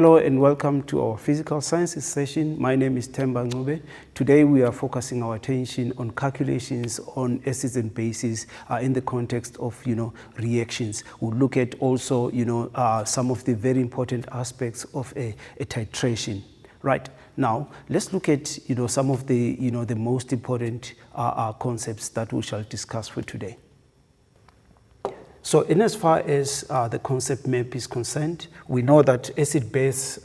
Hello and welcome to our physical sciences session. My name is Temba Ngube. Today we are focusing our attention on calculations on acids and bases in the context of reactions. We'll look at also some of the very important aspects of a titration. Right now, let's look at some of the the most important concepts that we shall discuss for today. So in as far as the concept map is concerned, we know that acid-base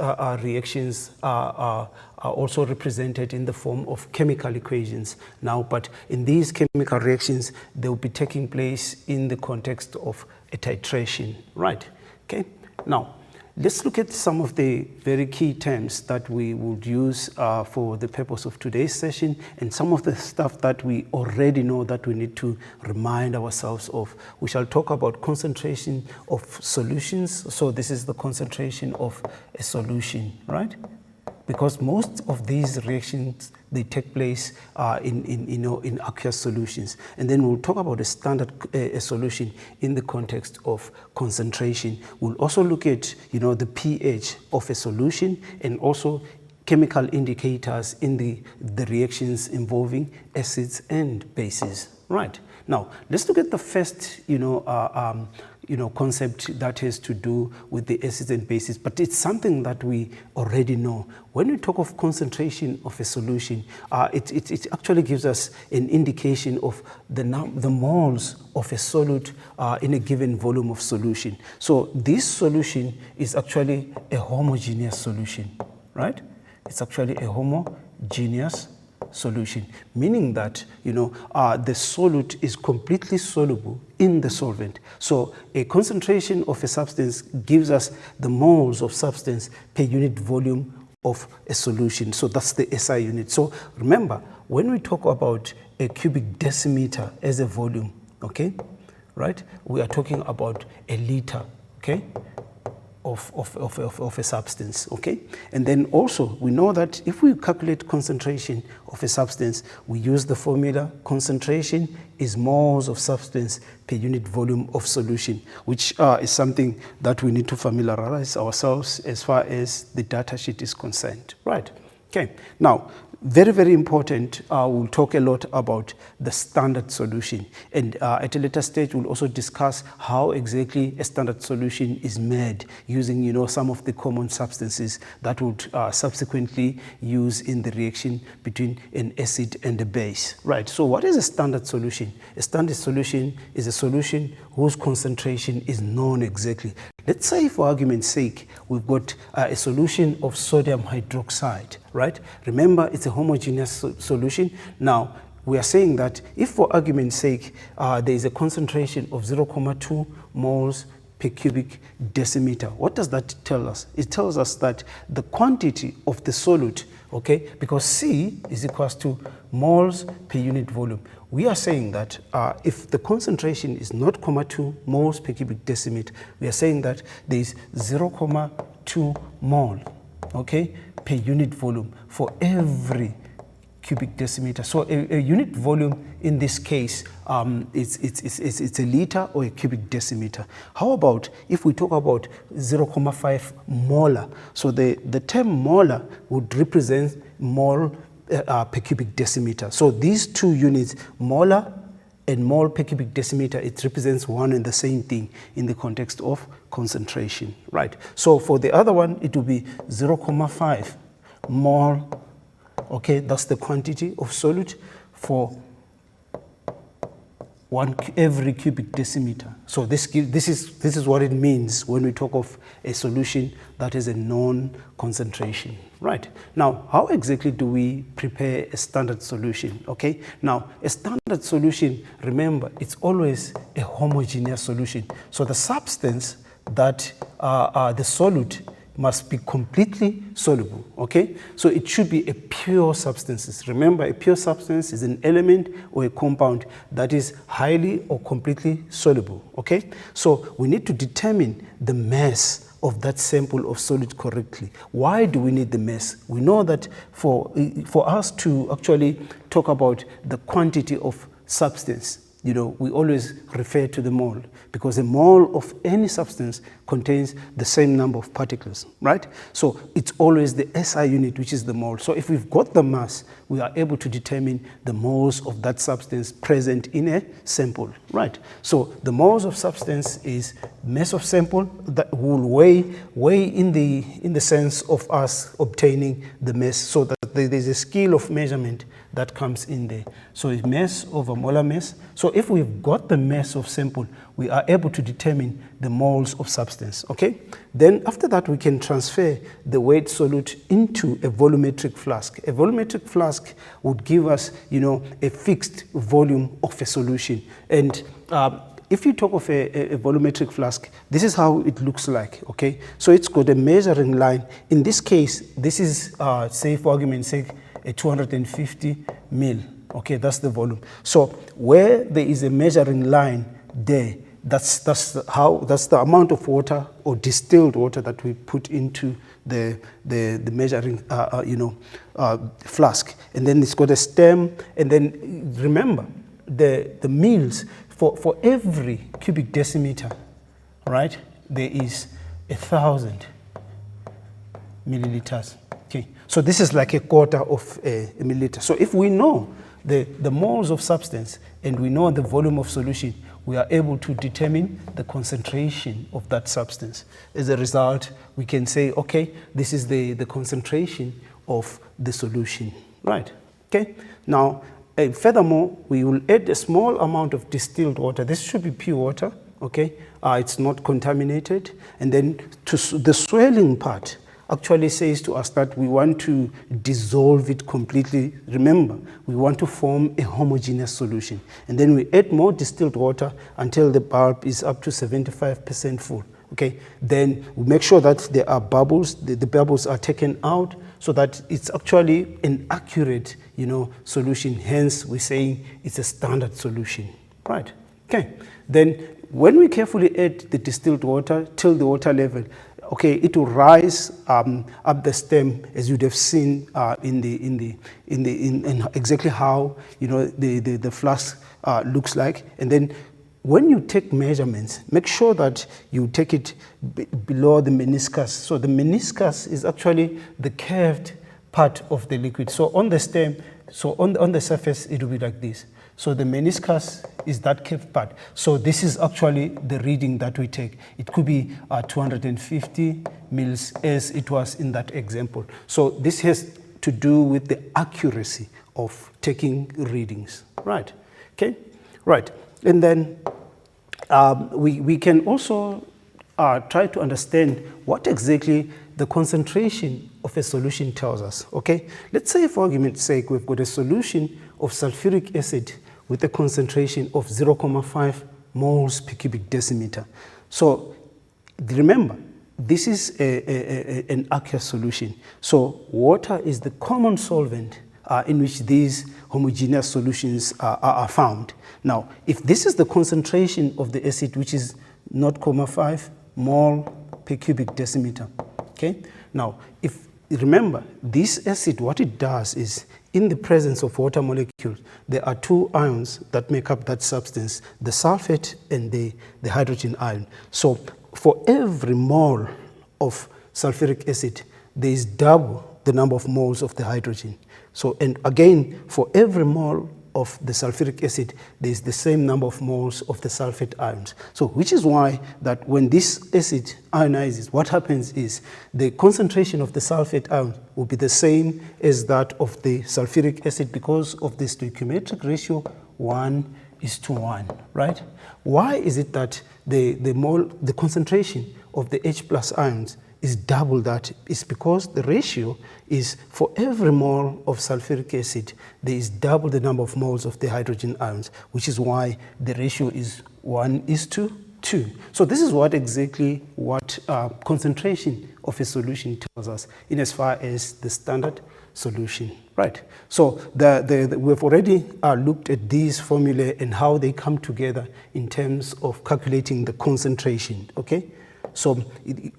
reactions are also represented in the form of chemical equations now, but in these chemical reactions, they will be taking place in the context of a titration, right? Okay, now let's look at some of the very key terms that we would use for the purpose of today's session, and some of the stuff that we already know that we need to remind ourselves of. We shall talk about concentration of solutions. So this is the concentration of a solution, right? Because most of these reactions, they take place in aqueous solutions. And then we'll talk about a standard solution in the context of concentration. We'll also look at the pH of a solution, and also chemical indicators in the reactions involving acids and bases. Right. Now, let's look at the first concept that has to do with the acids and bases, but it's something that we already know. When we talk of concentration of a solution, it actually gives us an indication of the moles of a solute in a given volume of solution. So this solution is actually a homogeneous solution, right? It's actually a homogeneous solution, meaning that the solute is completely soluble in the solvent. So a concentration of a substance gives us the moles of substance per unit volume of a solution. So that's the SI unit. So remember, when we talk about a cubic decimeter as a volume, okay, right, we are talking about a liter, okay, of a substance, okay? And then also, we know that if we calculate concentration of a substance, we use the formula concentration is moles of substance per unit volume of solution, which is something that we need to familiarize ourselves as far as the data sheet is concerned, right? Okay, now, very, very important, we'll talk a lot about the standard solution, and at a later stage we'll also discuss how exactly a standard solution is made using some of the common substances that would subsequently use in the reaction between an acid and a base. Right, so what is a standard solution? A standard solution is a solution whose concentration is known exactly. Let's say, for argument's sake, we've got a solution of sodium hydroxide, right? Remember, it's a homogeneous solution. Now, we are saying that if, for argument's sake, there is a concentration of 0.2 moles per cubic decimeter, what does that tell us? It tells us that the quantity of the solute, okay, because C is equals to moles per unit volume. We are saying that if the concentration is not 0.2 moles per cubic decimeter, we are saying that there is 0.2 mole, okay, per unit volume for every cubic decimeter. So a unit volume in this case, it's a liter or a cubic decimeter. How about if we talk about 0.5 molar? So the term molar would represent mole per cubic decimeter. So these two units, molar and mole per cubic decimeter, it represents one and the same thing in the context of concentration, right? So for the other one, it will be 0.5 mole. Okay, that's the quantity of solute for every cubic decimeter. So this is what it means when we talk of a solution that is a known concentration, right? Now, how exactly do we prepare a standard solution? Okay, now a standard solution, remember, it's always a homogeneous solution. So the substance that the solute must be completely soluble, okay? So it should be a pure substance. Remember, a pure substance is an element or a compound that is highly or completely soluble, okay? So we need to determine the mass of that sample of solid correctly. Why do we need the mass? We know that for us to actually talk about the quantity of substance, we always refer to the mole, because a mole of any substance contains the same number of particles, right? So it's always the SI unit, which is the mole. So if we've got the mass, we are able to determine the moles of that substance present in a sample, right? So the moles of substance is mass of sample that will weigh in the sense of us obtaining the mass, so that there's a scale of measurement that comes in there. So it's mass over molar mass. So if we've got the mass of sample, we are able to determine the moles of substance, okay? Then after that, we can transfer the weight solute into a volumetric flask. A volumetric flask would give us, a fixed volume of a solution. And if you talk of a volumetric flask, this is how it looks like, okay? So it's got a measuring line. In this case, this is, say for argument's sake, a 250 mil, okay, that's the volume. So where there is a measuring line there, that's the amount of water or distilled water that we put into the measuring flask. And then it's got a stem, and then remember the mils for every cubic decimeter, right? There is 1,000 milliliters. Okay, so this is like a quarter of a milliliter. So if we know the moles of substance and we know the volume of solution, we are able to determine the concentration of that substance. As a result, we can say, okay, this is the concentration of the solution, right? Okay, now furthermore, we will add a small amount of distilled water. This should be pure water, okay? It's not contaminated. And then to the swelling part actually says to us that we want to dissolve it completely. Remember, we want to form a homogeneous solution. And then we add more distilled water until the bulb is up to 75% full. Okay, then we make sure that there are bubbles, the bubbles are taken out, so that it's actually an accurate, solution. Hence, we're saying it's a standard solution, right? Okay, then when we carefully add the distilled water till the water level, okay, it will rise up the stem, as you'd have seen in exactly how the flask looks like. And then when you take measurements, make sure that you take it below the meniscus. So the meniscus is actually the curved part of the liquid. So on the stem, so on the surface, it will be like this. So the meniscus is that curved part. So this is actually the reading that we take. It could be 250 mils, as it was in that example. So this has to do with the accuracy of taking readings, right? Okay, right. And then we can also try to understand what exactly the concentration of a solution tells us, okay? Let's say, for argument's sake, we've got a solution of sulfuric acid with a concentration of 0.5 moles per cubic decimeter. So remember, this is an aqueous solution. So water is the common solvent in which these homogeneous solutions are found. Now, if this is the concentration of the acid, which is 0.5 mole per cubic decimeter, okay? Now, remember, this acid, what it does is, in the presence of water molecules, there are two ions that make up that substance, the sulfate and the hydrogen ion. So for every mole of sulfuric acid, there is double the number of moles of the hydrogen. So, and again, for every mole of the sulfuric acid, there is the same number of moles of the sulfate ions. So, which is why that when this acid ionizes, what happens is the concentration of the sulfate ion will be the same as that of the sulfuric acid, because of the stoichiometric ratio 1:1, right? Why is it that the concentration of the H plus ions is double that? Is because the ratio is, for every mole of sulfuric acid, there is double the number of moles of the hydrogen ions, which is why the ratio is 1:2. So this is what concentration of a solution tells us in as far as the standard solution, right? So we've already looked at these formulae and how they come together in terms of calculating the concentration, okay? So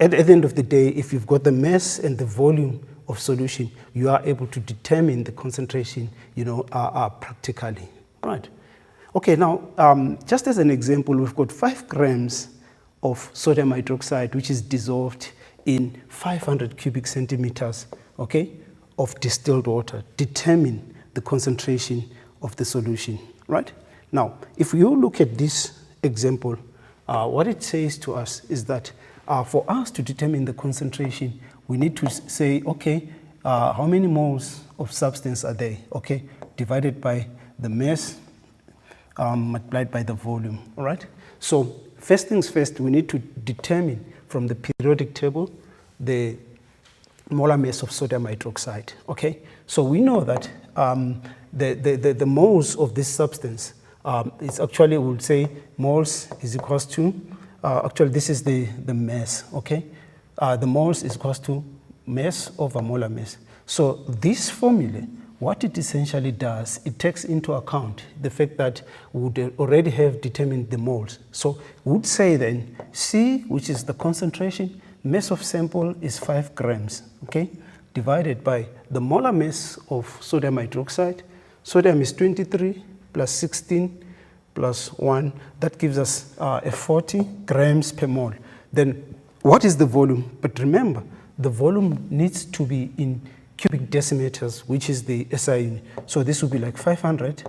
at the end of the day, if you've got the mass and the volume of solution, you are able to determine the concentration, practically, right? Okay, now, just as an example, we've got 5 grams of sodium hydroxide, which is dissolved in 500 cubic centimeters, okay, of distilled water. Determine the concentration of the solution, right? Now, if you look at this example, what it says to us is that for us to determine the concentration, we need to say, okay, how many moles of substance are there, okay, divided by the mass multiplied by the volume, all right? So first things first, we need to determine from the periodic table the molar mass of sodium hydroxide, okay? So we know that the moles of this substance is actually, we would say moles is equals to, actually this is the mass, okay? The moles is equals to mass over molar mass. So this formula, what it essentially does, it takes into account the fact that we would already have determined the moles. So we would say then C, which is the concentration, mass of sample is 5 grams, okay, divided by the molar mass of sodium hydroxide. Sodium is 23 plus 16 plus 1. That gives us a 40 grams per mole. Then what is the volume? But remember, the volume needs to be in cubic decimeters, which is the SI unit. So this would be like 500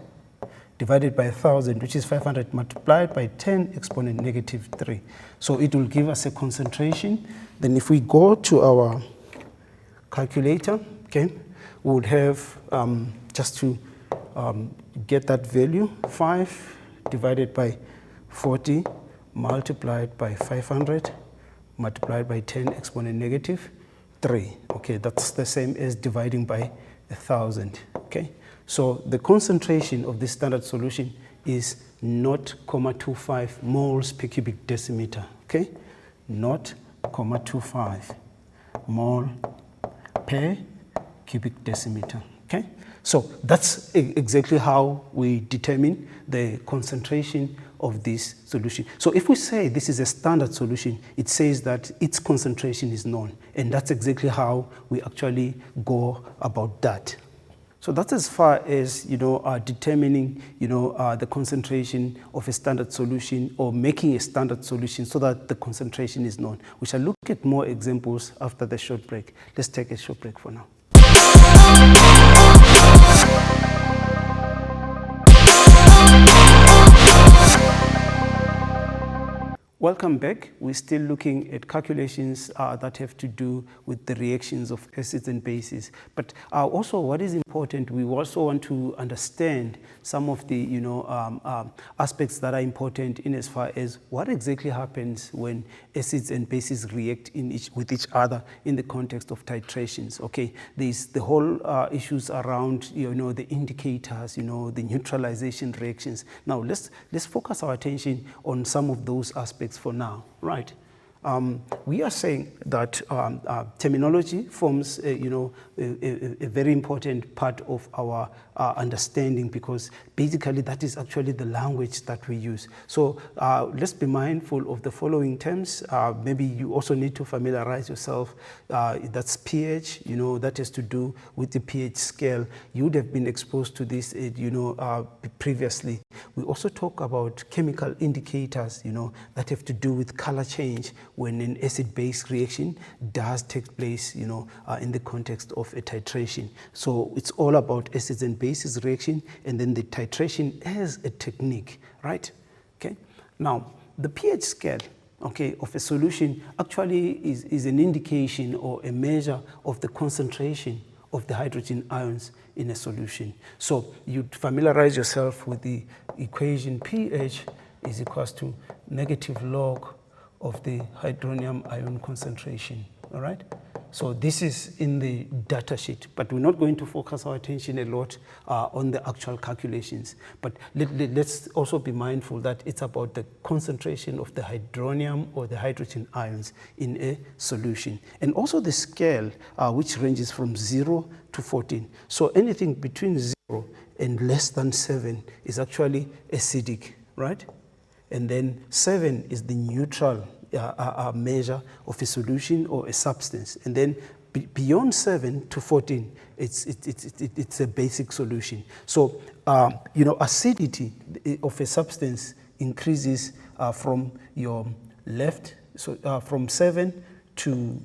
divided by 1,000, which is 500 multiplied by 10 exponent negative 3. So it will give us a concentration. Then if we go to our calculator, okay, we would have, just to get that value, 5 divided by 40 multiplied by 500 multiplied by 10 exponent negative 3. Okay, that's the same as dividing by 1,000. Okay, so the concentration of this standard solution is 0.25 moles per cubic decimeter. Okay, 0.25 mole per cubic decimeter. Okay, so that's exactly how we determine the concentration of this solution. So if we say this is a standard solution, it says that its concentration is known, and that's exactly how we actually go about that. So that's as far as, determining, the concentration of a standard solution or making a standard solution so that the concentration is known. We shall look at more examples after the short break. Let's take a short break for now. Welcome back. We're still looking at calculations that have to do with the reactions of acids and bases. But also what is important, we also want to understand some of the aspects that are important in as far as what exactly happens when acids and bases react with each other in the context of titrations. Okay, there's the whole issues around the indicators, the neutralization reactions. Now let's focus our attention on some of those aspects for now, right? We are saying that terminology forms, a very important part of our understanding, because basically that is actually the language that we use. So let's be mindful of the following terms. Maybe you also need to familiarize yourself. That's pH, that has to do with the pH scale. You would have been exposed to this, previously. We also talk about chemical indicators, that have to do with color change when an acid-base reaction does take place, in the context of a titration. So it's all about acids and bases reaction, and then the titration as a technique, right? Okay. Now, the pH scale, okay, of a solution actually is an indication or a measure of the concentration of the hydrogen ions in a solution. So you familiarize yourself with the equation pH is equals to negative log of the hydronium ion concentration, all right? So this is in the data sheet, but we're not going to focus our attention a lot on the actual calculations. But let's also be mindful that it's about the concentration of the hydronium or the hydrogen ions in a solution. And also the scale, which ranges from 0 to 14. So anything between 0 and less than 7 is actually acidic, right? And then 7 is the neutral measure of a solution or a substance. And then beyond 7 to 14, it's a basic solution. So, acidity of a substance increases from your left, so from 7 to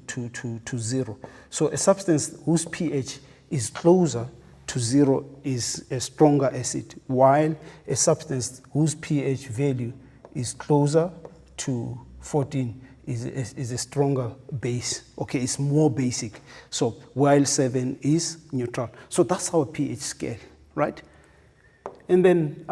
0. So a substance whose pH is closer to 0 is a stronger acid, while a substance whose pH value is closer to 14 is a stronger base. Okay, it's more basic. So while 7 is neutral. So that's our pH scale, right? And then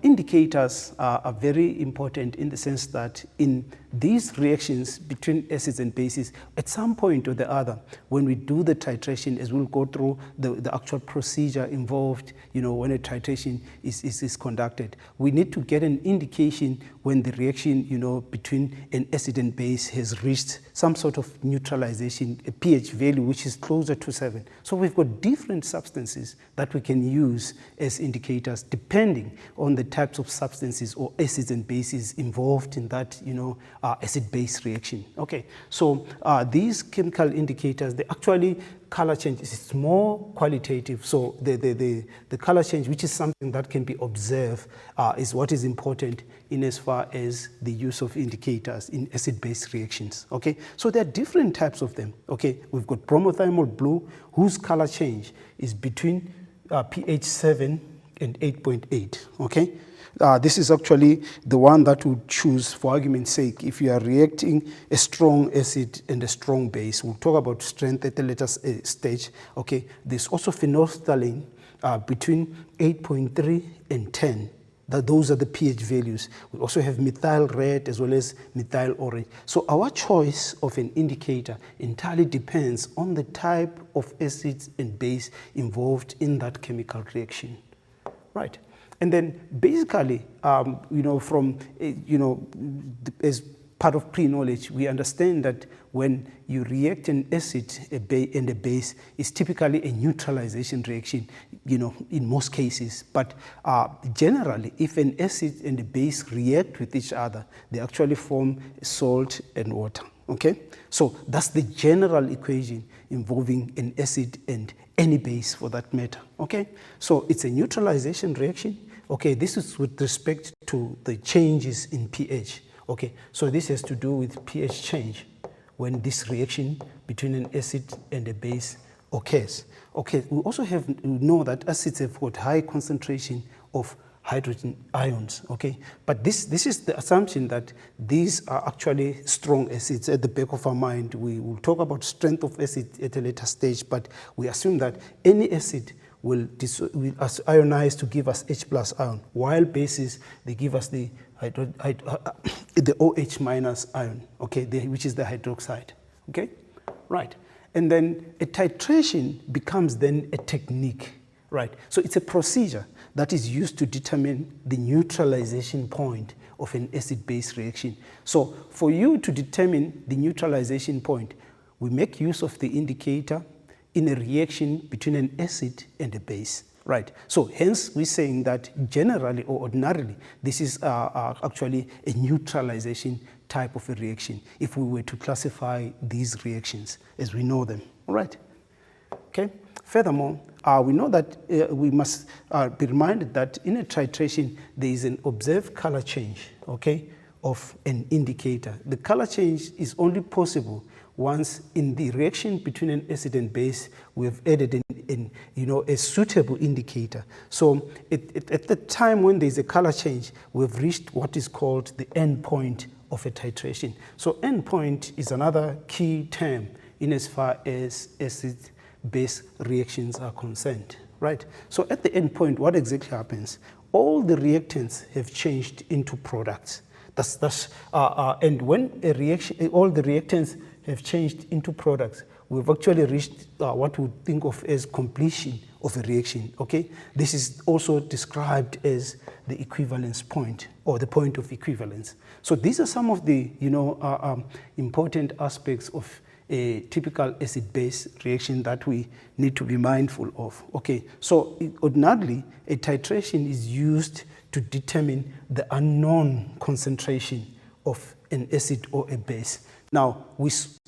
indicators are very important in the sense that in these reactions between acids and bases, at some point or the other, when we do the titration, as we'll go through the actual procedure involved, when a titration is conducted, we need to get an indication when the reaction, between an acid and base has reached some sort of neutralization, a pH value which is closer to 7. So we've got different substances that we can use as indicators depending on the types of substances or acids and bases involved in that, acid-base reaction. Okay, so these chemical indicators, they actually color change is more qualitative. So the color change, which is something that can be observed, is what is important in as far as the use of indicators in acid-base reactions. Okay, so there are different types of them. Okay, we've got bromothiamol blue, whose color change is between pH 7 and 8.8. Okay. This is actually the one that we choose for argument's sake if you are reacting a strong acid and a strong base. We'll talk about strength at a later stage. Okay, there's also phenolphthalein between 8.3 and 10. Those are the pH values. We also have methyl red as well as methyl orange. So our choice of an indicator entirely depends on the type of acids and base involved in that chemical reaction. Right. And then basically, from, as part of pre-knowledge, we understand that when you react an acid and a base, it's typically a neutralization reaction, in most cases. But generally, if an acid and a base react with each other, they actually form salt and water. Okay? So that's the general equation involving an acid and any base for that matter. Okay? So it's a neutralization reaction. Okay, this is with respect to the changes in pH. Okay, so this has to do with pH change when this reaction between an acid and a base occurs. Okay, we also know that acids have got high concentration of hydrogen ions. Okay, but this is the assumption that these are actually strong acids. At the back of our mind, we will talk about strength of acid at a later stage, but we assume that any acid will ionize to give us H plus ion, while bases, they give us the OH minus ion, okay, which is the hydroxide, okay? Right, and then a titration becomes then a technique, right? So it's a procedure that is used to determine the neutralization point of an acid-base reaction. So for you to determine the neutralization point, we make use of the indicator in a reaction between an acid and a base, right? So hence we're saying that generally or ordinarily, this is actually a neutralization type of a reaction if we were to classify these reactions as we know them, all right? Okay, furthermore, we know that we must be reminded that in a titration, there is an observed color change, okay, of an indicator. The color change is only possible once in the reaction between an acid and base, we have added a suitable indicator. So at the time when there's a color change, we've reached what is called the end point of a titration. So end point is another key term in as far as acid-base reactions are concerned, right? So at the end point, what exactly happens? All the reactants have changed into products. And when a reaction, all the reactants have changed into products, we've actually reached what we think of as completion of a reaction, okay? This is also described as the equivalence point or the point of equivalence. So these are some of the, important aspects of a typical acid-base reaction that we need to be mindful of, okay? So ordinarily, a titration is used to determine the unknown concentration of an acid or a base. Now,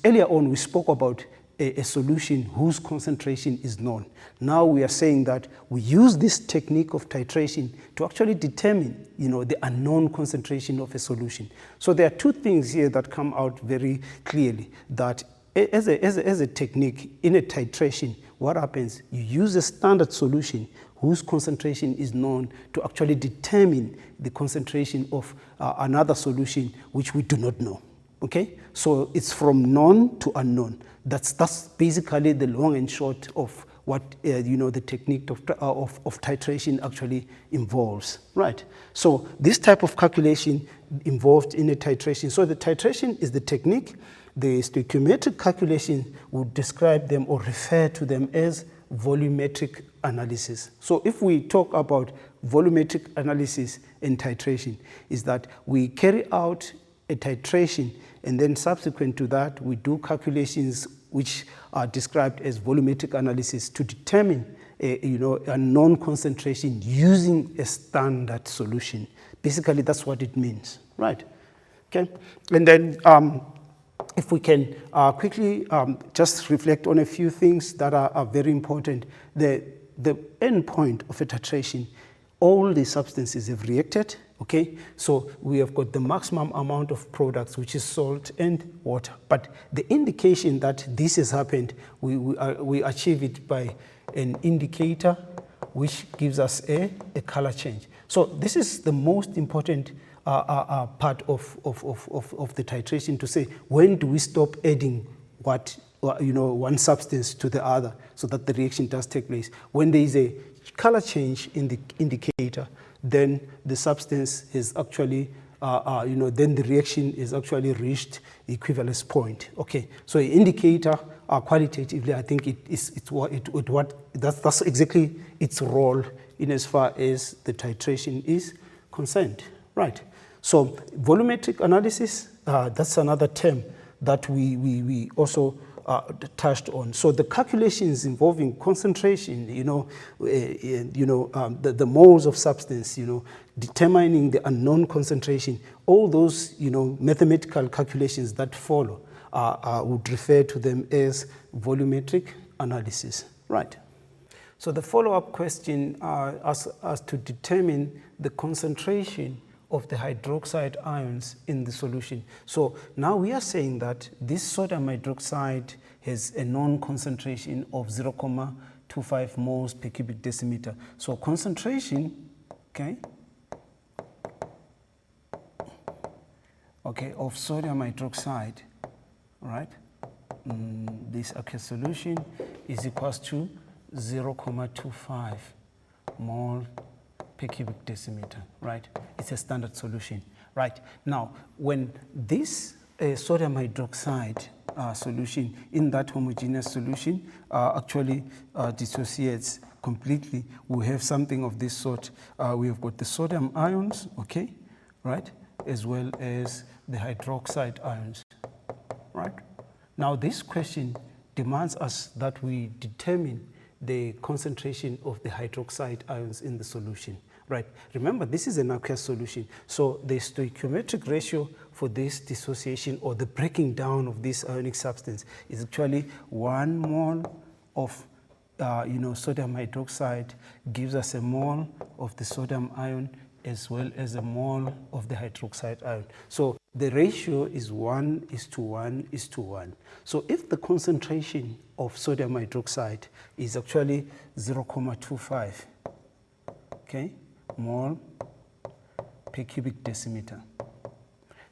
earlier on, we spoke about a solution whose concentration is known. Now we are saying that we use this technique of titration to actually determine, the unknown concentration of a solution. So there are two things here that come out very clearly, that as a technique in a titration, what happens? You use a standard solution whose concentration is known to actually determine the concentration of another solution which we do not know. Okay, so it's from known to unknown. That's basically the long and short of what the technique of titration actually involves, right? So this type of calculation involved in a titration. So the titration is the technique. The stoichiometric calculation would describe them or refer to them as volumetric analysis. So if we talk about volumetric analysis and titration, is that we carry out a titration, and then subsequent to that, we do calculations which are described as volumetric analysis to determine a known concentration using a standard solution. Basically, that's what it means, right? Okay, and then if we can quickly just reflect on a few things that are very important. The end point of a titration, all the substances have reacted. Okay, so we have got the maximum amount of products, which is salt and water. But the indication that this has happened, we achieve it by an indicator, which gives us a color change. So this is the most important part of the titration, to say when do we stop adding one substance to the other so that the reaction does take place. When there is a color change in the indicator, then the substance is actually, then the reaction is actually reached the equivalence point. Okay, so an indicator, qualitatively, I think that's exactly its role in as far as the titration is concerned, right? So volumetric analysis, that's another term that we also touched on. So the calculations involving concentration, the moles of substance, determining the unknown concentration, all those, mathematical calculations that follow, would refer to them as volumetric analysis, right? So the follow-up question as to determine the concentration of the hydroxide ions in the solution. So now we are saying that this sodium hydroxide has a known concentration of 0.25 moles per cubic decimeter. So concentration, of sodium hydroxide, right? This aqueous solution is equals to 0.25 mole per cubic decimeter, right? It's a standard solution, right? Now, when this sodium hydroxide solution in that homogeneous solution actually dissociates completely, we have something of this sort. We have got the sodium ions, right, as well as the hydroxide ions, right? Now, this question demands us that we determine the concentration of the hydroxide ions in the solution, right? Remember, this is an aqueous solution, so the stoichiometric ratio for this dissociation or the breaking down of this ionic substance is actually 1 mole of sodium hydroxide gives us a mole of the sodium ion as well as a mole of the hydroxide ion. So the ratio is 1:1:1. So if the concentration of sodium hydroxide is actually 0.25, mole per cubic decimeter,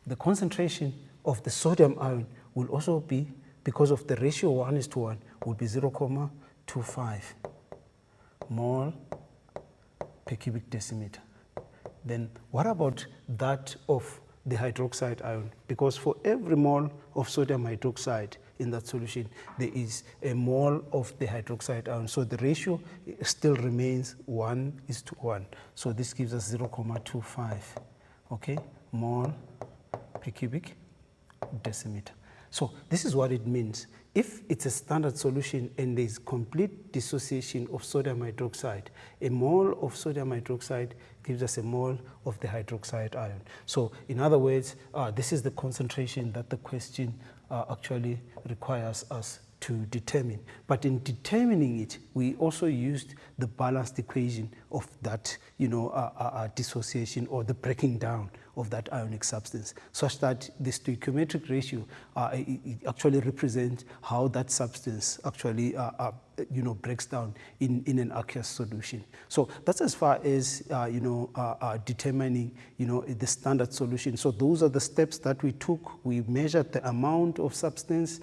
the concentration of the sodium ion will also be, because of the ratio 1:1, will be 0.25 mole per cubic decimeter. Then what about that of the hydroxide ion? Because for every mole of sodium hydroxide in that solution, there is a mole of the hydroxide ion. So the ratio still remains 1:1. So this gives us 0.25, mole per cubic decimeter. So this is what it means. If it's a standard solution and there is complete dissociation of sodium hydroxide, a mole of sodium hydroxide gives us a mole of the hydroxide ion. So in other words, this is the concentration that the question actually requires us to determine. But in determining it, we also used the balanced equation of that, dissociation or the breaking down of that ionic substance, such that the stoichiometric ratio it actually represents how that substance actually breaks down in an aqueous solution. So that's as far as determining the standard solution. So those are the steps that we took. We measured the amount of substance,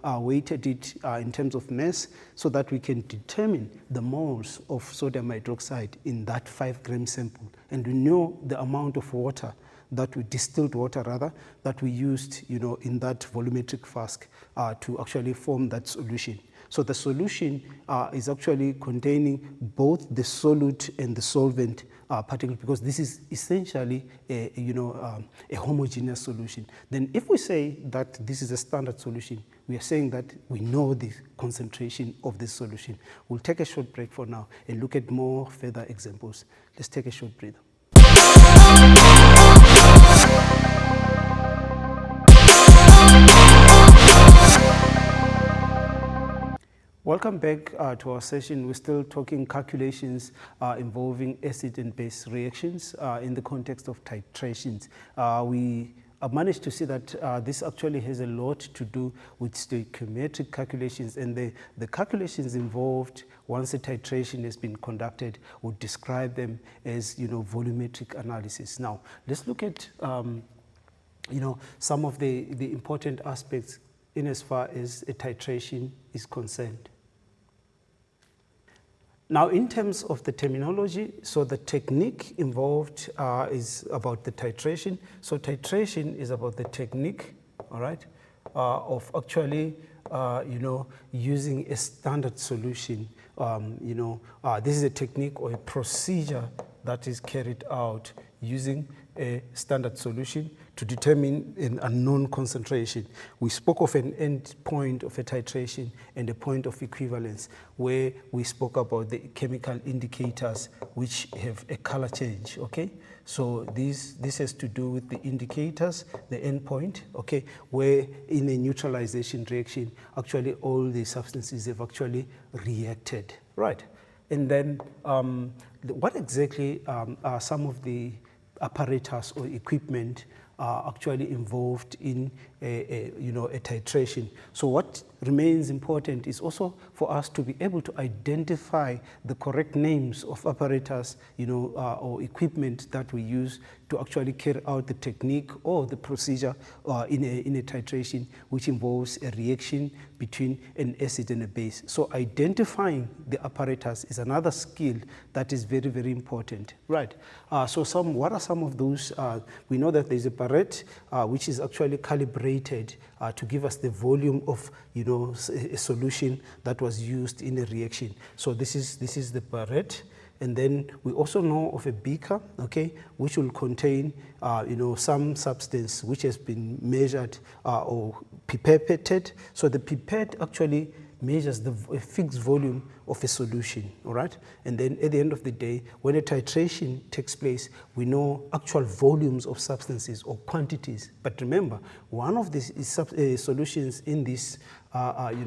weighted it in terms of mass, so that we can determine the moles of sodium hydroxide in that 5 gram sample. And we know the amount of water distilled water that we used, in that volumetric flask to actually form that solution. So the solution is actually containing both the solute and the solvent particle, because this is essentially a homogeneous solution. Then if we say that this is a standard solution, we are saying that we know the concentration of this solution. We'll take a short break for now and look at more further examples. Let's take a short breather. Welcome back to our session. We're still talking calculations involving acid and base reactions in the context of titrations. We managed to see that this actually has a lot to do with stoichiometric calculations, and the calculations involved once a titration has been conducted would describe them as volumetric analysis. Now let's look at some of the important aspects in as far as a titration is concerned. Now, in terms of the terminology, so the technique involved is about the titration. So titration is about the technique, all right, of actually, using a standard solution. This is a technique or a procedure that is carried out using a standard solution to determine an unknown concentration. We spoke of an end point of a titration and a point of equivalence, where we spoke about the chemical indicators which have a color change, okay? So this has to do with the indicators, the end point, okay, where in a neutralization reaction, actually all the substances have actually reacted, right? And then what exactly are some of the apparatus or equipment actually involved in a titration? So what remains important is also for us to be able to identify the correct names of apparatus, or equipment that we use to actually carry out the technique or the procedure in a titration, which involves a reaction between an acid and a base. So identifying the apparatus is another skill that is very, very important, right? What are some of those? We know that there's a barrette, which is actually calibrated to give us the volume of a solution that was used in a reaction. So this is the barrette. And then we also know of a beaker, okay, which will contain, some substance which has been measured or pipetted. So the pipette actually measures the fixed volume of a solution, all right? And then at the end of the day, when a titration takes place, we know actual volumes of substances or quantities. But remember, one of these solutions in this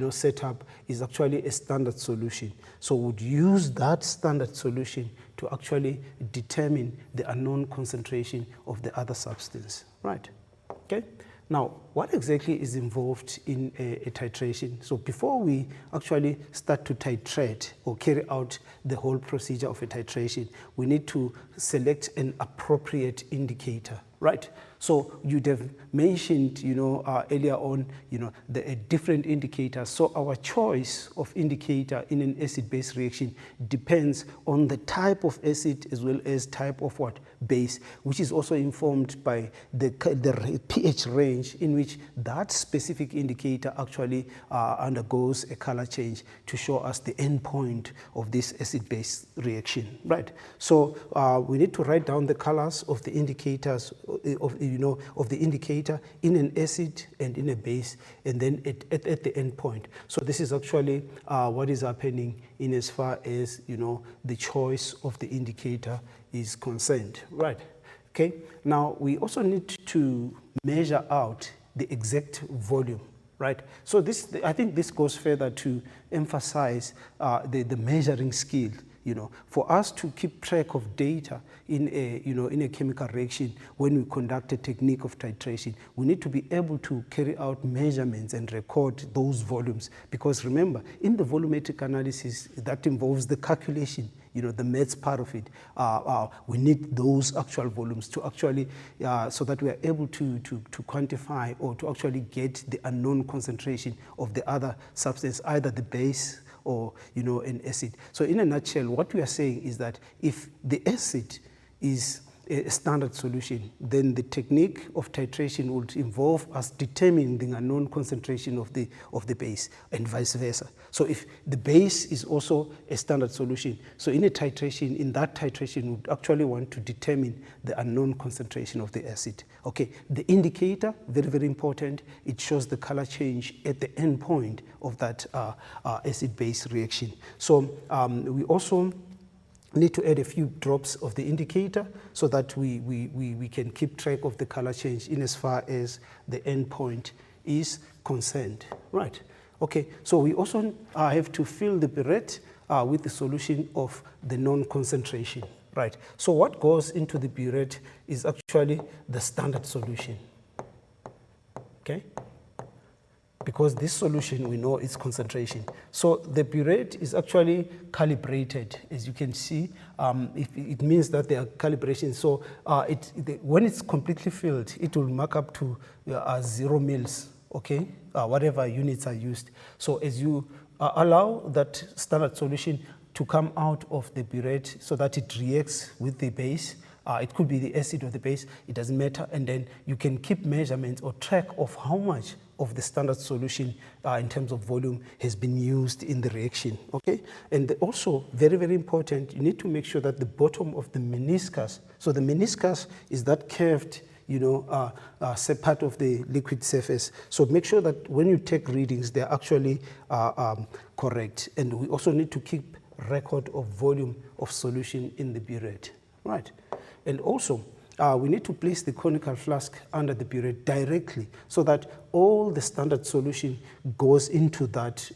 setup is actually a standard solution. So we'd use that standard solution to actually determine the unknown concentration of the other substance, right? Okay. Now, what exactly is involved in a titration? So before we actually start to titrate or carry out the whole procedure of a titration, we need to select an appropriate indicator, right? So you'd have mentioned, earlier on, the different indicators. So our choice of indicator in an acid-base reaction depends on the type of acid as well as type of what? Base, which is also informed by the pH range in which that specific indicator actually undergoes a color change to show us the end point of this acid-base reaction, right? So we need to write down the colors of the indicators of the indicator in an acid and in a base, and then at the end point. So this is actually what is happening in as far as the choice of the indicator is concerned, right? Okay. Now we also need to measure out the exact volume, right? So this, I think this goes further to emphasize the measuring skill. You know, for us to keep track of data in a, you know, in a chemical reaction, when we conduct a technique of titration, we need to be able to carry out measurements and record those volumes. Because remember, in the volumetric analysis, that involves the calculation, you know, the maths part of it. We need those actual volumes to actually, so that we are able to quantify or to actually get the unknown concentration of the other substance, either the base or, you know, an acid. So in a nutshell, what we are saying is that if the acid is a standard solution, then the technique of titration would involve us determining the unknown concentration of the base, and vice versa. So if the base is also a standard solution, so in a titration, in that titration, we would actually want to determine the unknown concentration of the acid. Okay, the indicator, very, very important. It shows the color change at the end point of that acid-base reaction. So we also need to add a few drops of the indicator so that we can keep track of the color change in as far as the end point is concerned. Right. Okay, so we also have to fill the burette with the solution of the non-concentration. Right. So what goes into the burette is actually the standard solution. Okay. Because this solution, we know its concentration. So the burette is actually calibrated, as you can see. It means that there are calibrations. So when it's completely filled, it will mark up to 0 mils, okay, whatever units are used. So as you allow that standard solution to come out of the burette so that it reacts with the base, it could be the acid or the base, it doesn't matter, and then you can keep measurements or track of how much of the standard solution in terms of volume has been used in the reaction, okay? And also, very, very important, you need to make sure that the bottom of the meniscus, so the meniscus is that curved, you know, part of the liquid surface. So make sure that when you take readings, they're actually correct. And we also need to keep record of volume of solution in the burette, right? And also, we need to place the conical flask under the burette directly so that all the standard solution goes into that,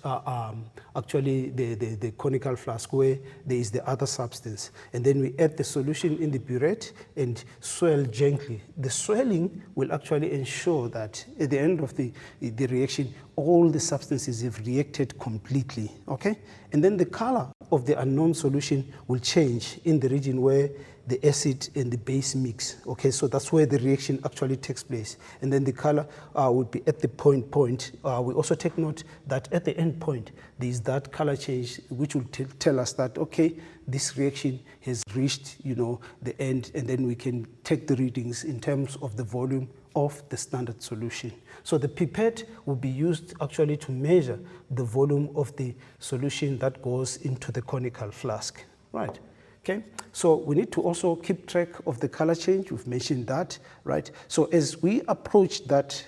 actually the conical flask where there is the other substance. And then we add the solution in the burette and swirl gently. The swirling will actually ensure that at the end of the reaction, all the substances have reacted completely, okay? And then the color of the unknown solution will change in the region where the acid and the base mix, okay? So that's where the reaction actually takes place. And then the color would be at the point. We also take note that at the end point, there is that color change which will tell us that, okay, this reaction has reached, you know, the end, and then we can take the readings in terms of the volume of the standard solution. So the pipette will be used actually to measure the volume of the solution that goes into the conical flask, right? Okay, so we need to also keep track of the color change. We've mentioned that, right? So as we approach that,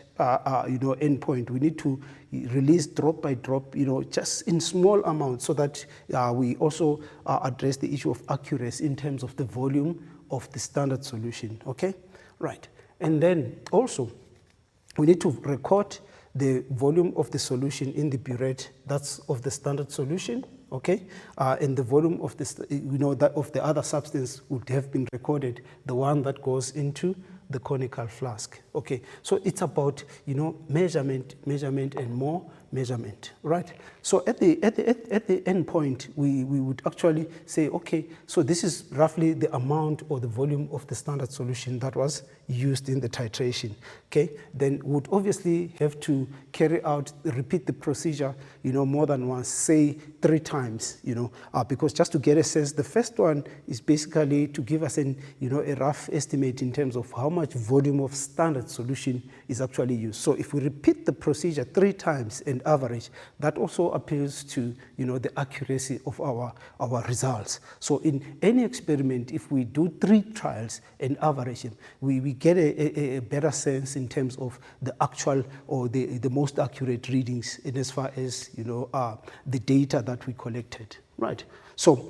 you know, endpoint, we need to release drop by drop, you know, just in small amounts so that we also address the issue of accuracy in terms of the volume of the standard solution, okay? Right, and then also we need to record the volume of the solution in the burette, that's of the standard solution, okay? And the volume of the, you know, that of the other substance would have been recorded, the one that goes into the conical flask, okay? So it's about, you know, measurement, and more measurement, right? So at the end point, we would actually say, okay, so this is roughly the amount or the volume of the standard solution that was used in the titration, okay? Then would obviously have to repeat the procedure, you know, more than once, say 3 times, you know, because just to get a sense, the first one is basically to give us an, you know, a rough estimate in terms of how much volume of standard solution is actually used. So if we repeat the procedure 3 times and average, that also appeals to, you know, the accuracy of our results. So in any experiment, if we do 3 trials and average them, we get a better sense in terms of the actual or the most accurate readings in as far as, you know, the data that we collected. Right. So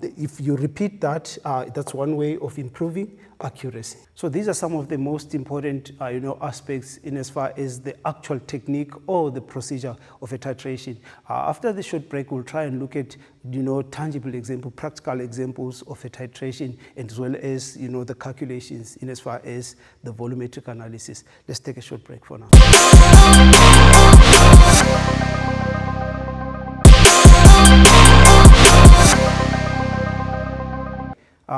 if you repeat that, that's one way of improving accuracy. So these are some of the most important aspects in as far as the actual technique or the procedure of a titration. After the short break, we'll try and look at tangible example, practical examples of a titration, as well as the calculations in as far as the volumetric analysis. Let's take a short break for now.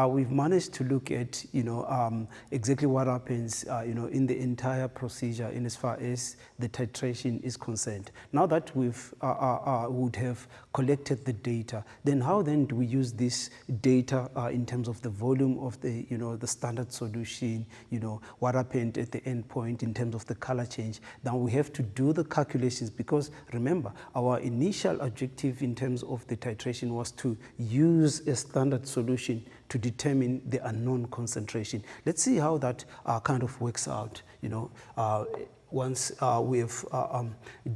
We've managed to look at exactly what happens in the entire procedure in as far as the titration is concerned. Now that we've would have collected the data, then how then do we use this data in terms of the volume of the the standard solution, what happened at the end point in terms of the color change. Now we have to do the calculations, because remember, our initial objective in terms of the titration was to use a standard solution to determine the unknown concentration. Let's see how that kind of works out, once we've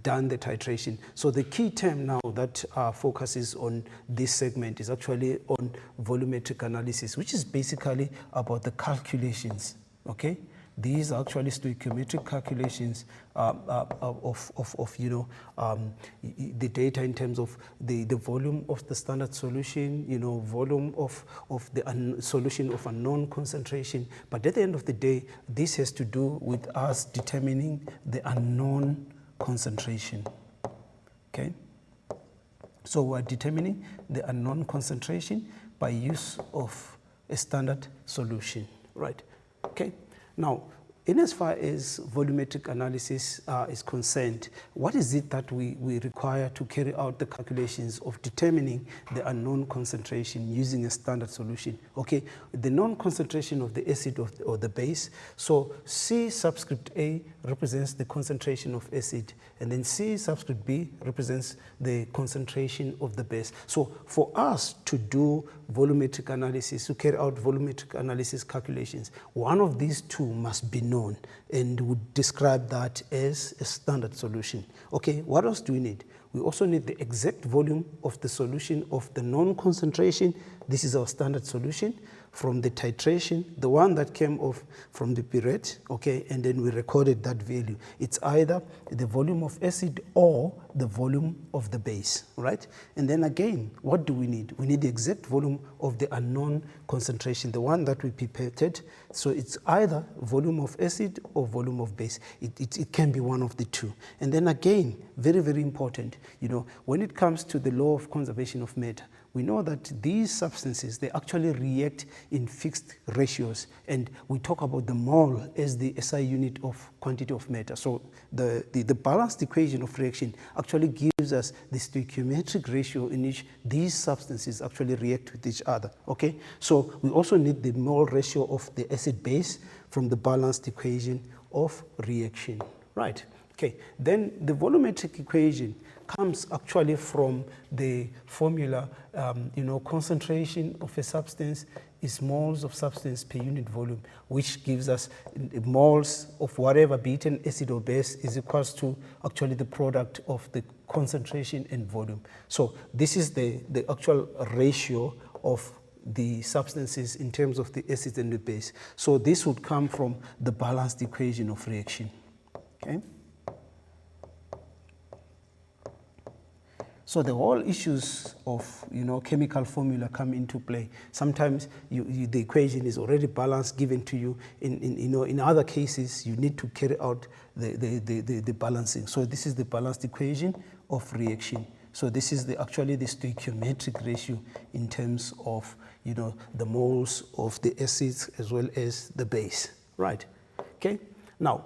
done the titration. So the key term now that focuses on this segment is actually on volumetric analysis, which is basically about the calculations, okay? These are actually stoichiometric calculations of the data in terms of the volume of the standard solution, volume of the solution of unknown concentration. But at the end of the day, this has to do with us determining the unknown concentration. Okay. So we're determining the unknown concentration by use of a standard solution, right? Okay. Now, in as far as volumetric analysis is concerned, what is it that we require to carry out the calculations of determining the unknown concentration using a standard solution? Okay, the known concentration of the acid or the base. So C subscript A represents the concentration of acid, and then C subscript B represents the concentration of the base. So for us to do volumetric analysis, to carry out volumetric analysis calculations, one of these two must be known, and would describe that as a standard solution. Okay, what else do we need? We also need the exact volume of the solution of the known concentration. This is our standard solution from the titration, the one that came off from the burette, okay, and then we recorded that value. It's either the volume of acid or the volume of the base, right? And then again, what do we need? We need the exact volume of the unknown concentration, the one that we pipetted. So it's either volume of acid or volume of base. It can be one of the two. And then again, very, very important, when it comes to the law of conservation of matter, we know that these substances, they actually react in fixed ratios, and we talk about the mole as the SI unit of quantity of matter. So the balanced equation of reaction actually gives us the stoichiometric ratio in which these substances actually react with each other, okay? So we also need the mole ratio of the acid base from the balanced equation of reaction, right? Okay, then the volumetric equation comes actually from the formula, concentration of a substance is moles of substance per unit volume, which gives us moles of whatever, be it an acid or base, is equals to actually the product of the concentration and volume. So this is the actual ratio of the substances in terms of the acid and the base. So this would come from the balanced equation of reaction, okay? So the whole issues of chemical formula come into play. Sometimes the equation is already balanced, given to you. In other cases, you need to carry out the balancing. So this is the balanced equation of reaction. So this is actually the stoichiometric ratio in terms of the moles of the acids as well as the base, right? Okay. Now,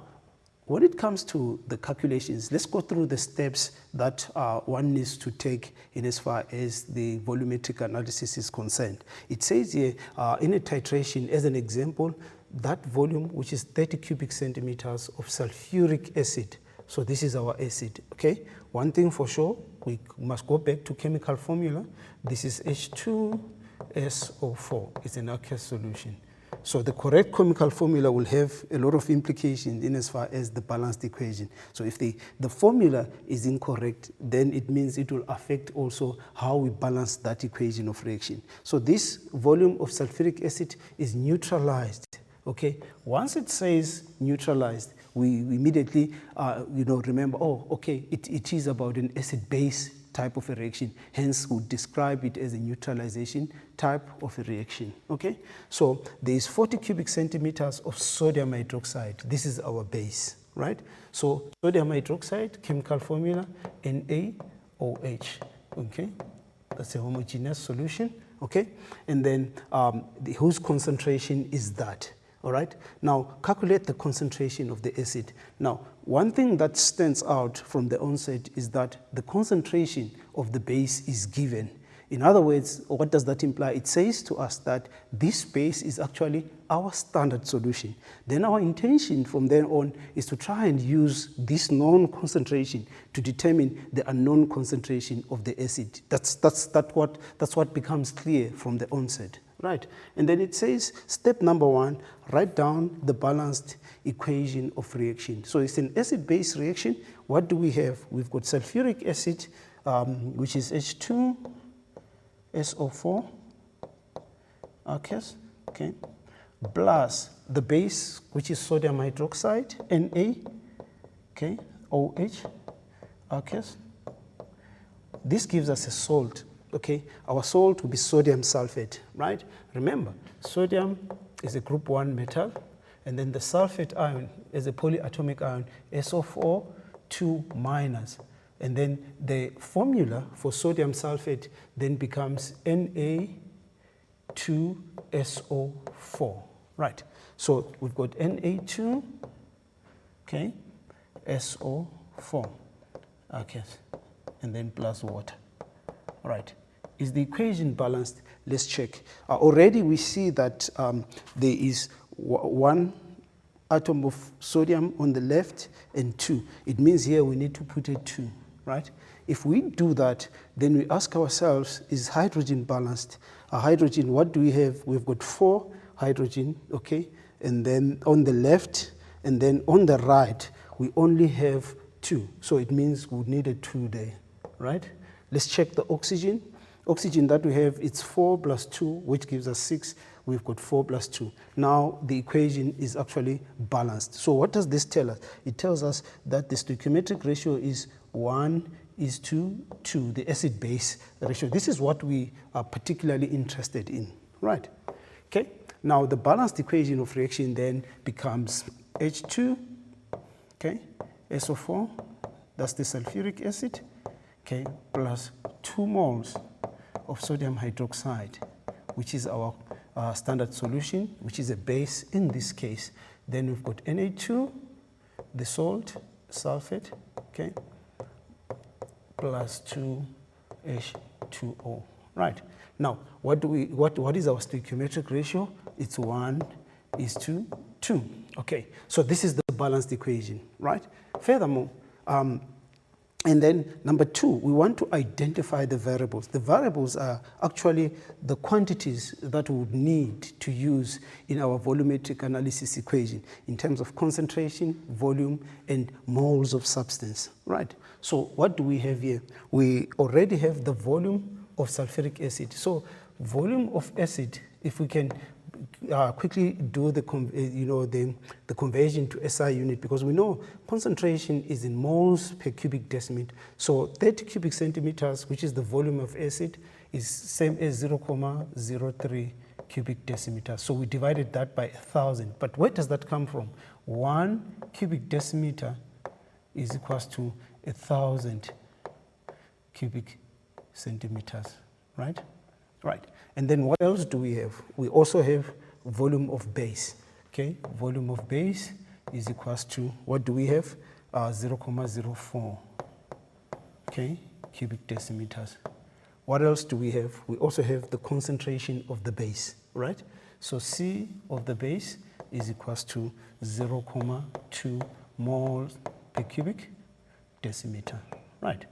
when it comes to the calculations, let's go through the steps that one needs to take in as far as the volumetric analysis is concerned. It says here, in a titration, as an example, that volume, which is 30 cubic centimeters of sulfuric acid. So this is our acid, okay? One thing for sure, we must go back to chemical formula. This is H2SO4. It's an aqueous solution. So the correct chemical formula will have a lot of implications in as far as the balanced equation. So if the formula is incorrect, then it means it will affect also how we balance that equation of reaction. So this volume of sulfuric acid is neutralized. Okay, once it says neutralized, we immediately, remember, oh, okay, it is about an acid-base type of a reaction. Hence, we describe it as a neutralization type of a reaction. Okay, so there is 40 cubic centimeters of sodium hydroxide. This is our base, right? So sodium hydroxide, chemical formula NaOH. Okay, that's a homogeneous solution. Okay, and then whose concentration is that? All right, now calculate the concentration of the acid. Now, one thing that stands out from the onset is that the concentration of the base is given. In other words, what does that imply? It says to us that this base is actually our standard solution. Then our intention from then on is to try and use this known concentration to determine the unknown concentration of the acid. That's what becomes clear from the onset. Right, and then it says, step number 1, write down the balanced equation of reaction. So it's an acid-base reaction. What do we have? We've got sulfuric acid, which is H2SO4, okay, plus the base, which is sodium hydroxide, Na, okay, OH, okay. This gives us a salt. Okay, our salt will be sodium sulfate, right? Remember, sodium is a group 1 metal, and then the sulfate ion is a polyatomic ion, SO4 2 minus. And then the formula for sodium sulfate then becomes Na2SO4, right? So we've got Na2, okay, SO4, okay, and then plus water, right? Is the equation balanced? Let's check. Already we see that there is 1 atom of sodium on the left and 2. It means here we need to put a 2, right? If we do that, then we ask ourselves, is hydrogen balanced? Hydrogen, what do we have? We've got 4 hydrogen, okay? And then on the left, and then on the right, we only have 2. So it means we need a 2 there, right? Let's check the oxygen. Oxygen that we have, it's 4 plus 2, which gives us 6. We've got 4 plus 2. Now the equation is actually balanced. So what does this tell us? It tells us that the stoichiometric ratio is 1:2, the acid-base ratio. This is what we are particularly interested in, right? Okay. Now the balanced equation of reaction then becomes H2, okay, SO4, that's the sulfuric acid, okay, plus 2 moles of sodium hydroxide, which is our standard solution, which is a base in this case. Then we've got Na2, the salt, sulfate, okay, plus 2H2O. Right. Now, what is our stoichiometric ratio? It's 1:2. Okay. So this is the balanced equation, right? Furthermore, and then number 2, we want to identify the variables. The variables are actually the quantities that we would need to use in our volumetric analysis equation in terms of concentration, volume, and moles of substance, right? So what do we have here? We already have the volume of sulfuric acid. So volume of acid, if we can quickly do the conversion to SI unit, because we know concentration is in moles per cubic decimeter. So 30 cubic centimeters, which is the volume of acid, is same as 0.03 cubic decimeter. So we divided that by 1,000. But where does that come from? 1 cubic decimeter is equals to 1,000 cubic centimeters, right? Right. And then what else do we have? We also have volume of base. Okay, volume of base is equals to, what do we have? 0.04, okay, cubic decimeters. What else do we have? We also have the concentration of the base, right? So C of the base is equals to 0.2 moles per cubic decimeter, right?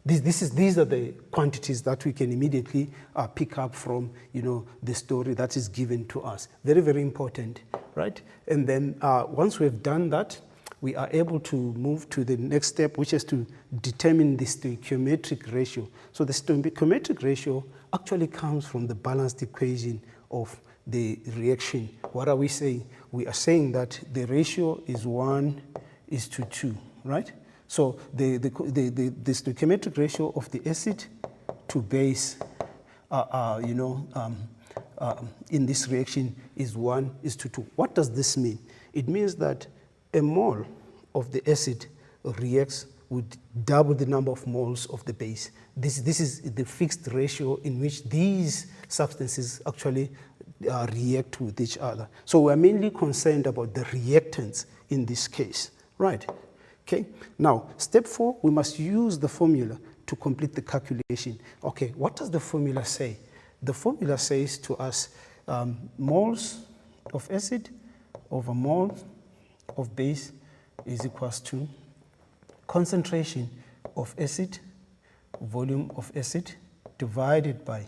These are the quantities that we can immediately pick up from, the story that is given to us. Very, very important, right? And then once we've done that, we are able to move to the next step, which is to determine the stoichiometric ratio. So the stoichiometric ratio actually comes from the balanced equation of the reaction. What are we saying? We are saying that the ratio is 1:2, right? So the stoichiometric ratio of the acid to base, in this reaction is 1:2. What does this mean? It means that a mole of the acid reacts with double the number of moles of the base. This is the fixed ratio in which these substances actually react with each other. So we're mainly concerned about the reactants in this case, right? Okay. Now, step 4, we must use the formula to complete the calculation. Okay, what does the formula say? The formula says to us moles of acid over moles of base is equals to concentration of acid, volume of acid, divided by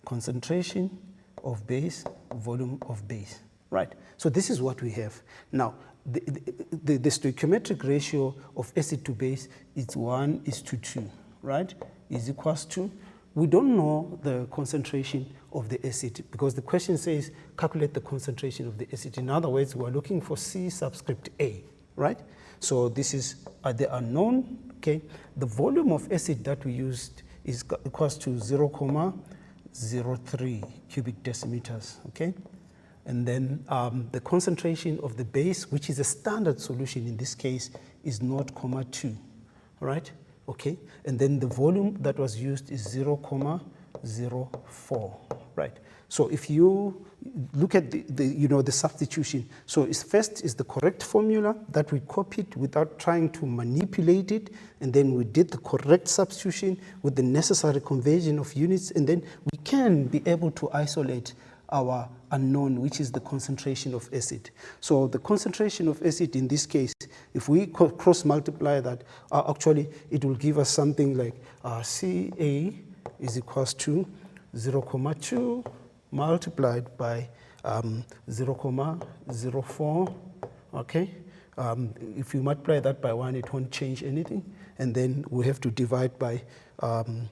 concentration of base, volume of base, right? So this is what we have. Now, the stoichiometric ratio of acid to base is 1:2, right? Is equals to, we don't know the concentration of the acid because the question says calculate the concentration of the acid. In other words, we're looking for C subscript A, right? So this is the unknown, okay? The volume of acid that we used is equals to 0.03 cubic decimeters, okay? And then the concentration of the base, which is a standard solution in this case, is 0.2, right? Okay, and then the volume that was used is 0.04, right? So if you look at the substitution, so first is the correct formula that we copied without trying to manipulate it, and then we did the correct substitution with the necessary conversion of units, and then we can be able to isolate our unknown, which is the concentration of acid. So the concentration of acid in this case, if we cross multiply that, actually it will give us something like Ca is equals to 0.2 multiplied by 0.04, okay? If you multiply that by 1, it won't change anything. And then we have to divide by, 2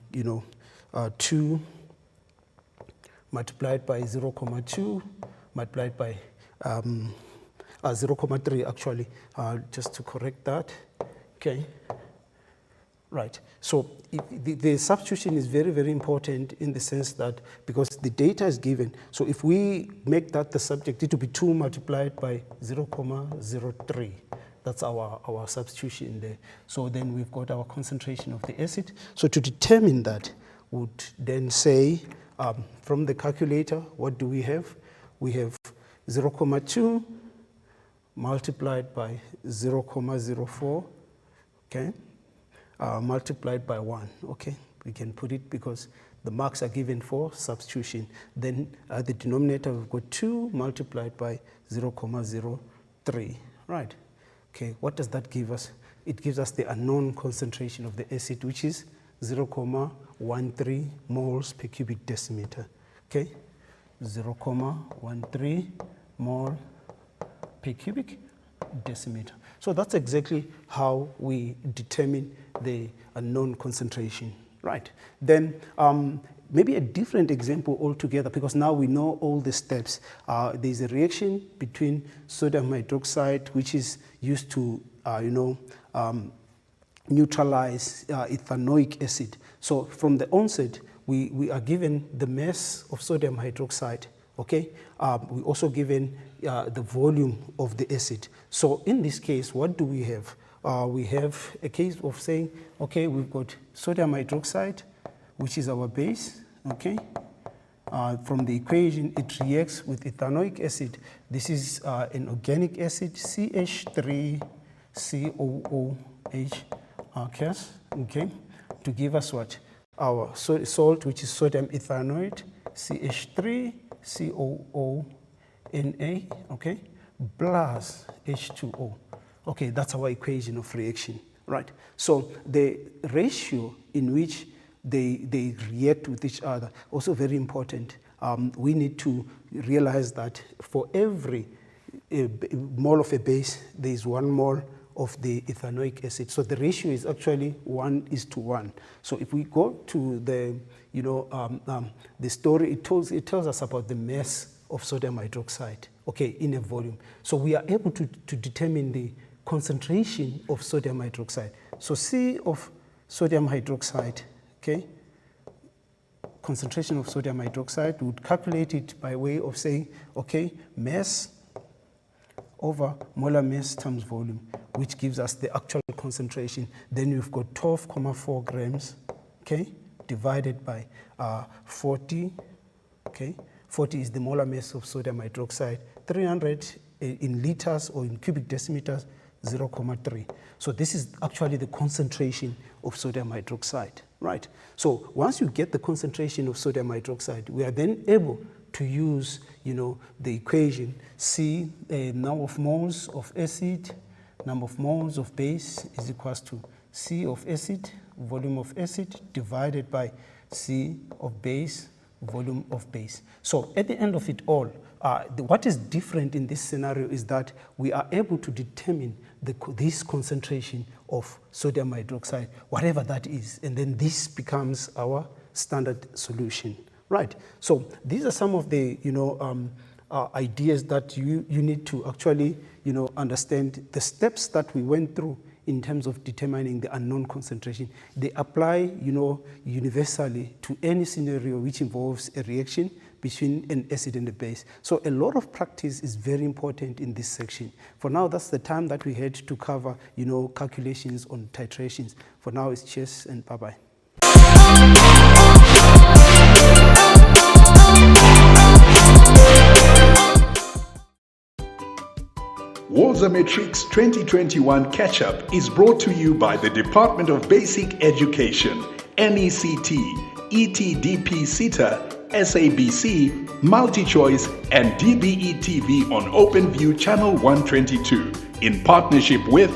multiplied by 0.2, multiplied by 0.3 actually, just to correct that, okay? Right, so the substitution is very, very important in the sense that because the data is given, so if we make that the subject, it will be 2 multiplied by 0.03. That's our substitution there. So then we've got our concentration of the acid. So to determine that, would then say, from the calculator, what do we have? We have 0.2 multiplied by 0.04, okay, multiplied by 1, okay? We can put it because the marks are given for substitution. Then at the denominator, we've got 2 multiplied by 0.03, right? Okay, what does that give us? It gives us the unknown concentration of the acid, which is 0.13 moles per cubic decimeter, okay? 0.13 mole per cubic decimeter. So that's exactly how we determine the unknown concentration, right? Then maybe a different example altogether, because now we know all the steps. There's a reaction between sodium hydroxide, which is used to, neutralize ethanoic acid. So from the onset, we are given the mass of sodium hydroxide, okay? We also given the volume of the acid. So in this case, what do we have? We have a case of saying, okay, we've got sodium hydroxide, which is our base, okay? From the equation, it reacts with ethanoic acid. This is an organic acid, CH3COOH, okay, to give us what? Our salt, which is sodium ethanoate, CH3COONA, okay, plus H2O. Okay, that's our equation of reaction, right? So the ratio in which they react with each other, also very important. We need to realize that for every mole of a base, there is 1 mole of the ethanoic acid. So the ratio is actually 1:1. So if we go to the, the story, it tells us about the mass of sodium hydroxide, okay, in a volume. So we are able to determine the concentration of sodium hydroxide. So C of sodium hydroxide, okay, concentration of sodium hydroxide, we would calculate it by way of saying, okay, mass over molar mass times volume, which gives us the actual concentration. Then we've got 12.4 grams, okay, divided by 40, okay. 40 is the molar mass of sodium hydroxide. 300 in liters or in cubic decimeters, 0.3. So this is actually the concentration of sodium hydroxide, right? So once you get the concentration of sodium hydroxide, we are then able to use, the equation C, number of moles of acid, number of moles of base is equals to C of acid, volume of acid, divided by C of base, volume of base. So at the end of it all, what is different in this scenario is that we are able to determine this concentration of sodium hydroxide, whatever that is, and then this becomes our standard solution. Right. So these are some of the ideas that you need to actually understand. The steps that we went through in terms of determining the unknown concentration, they apply universally to any scenario which involves a reaction between an acid and a base. So a lot of practice is very important in this section. For now, that's the time that we had to cover calculations on titrations. For now, it's cheers and bye-bye. Volumetric's 2021 Catch-Up is brought to you by the Department of Basic Education, NECT, ETDP SETA, SABC, MultiChoice, and DBE TV on OpenView Channel 122 in partnership with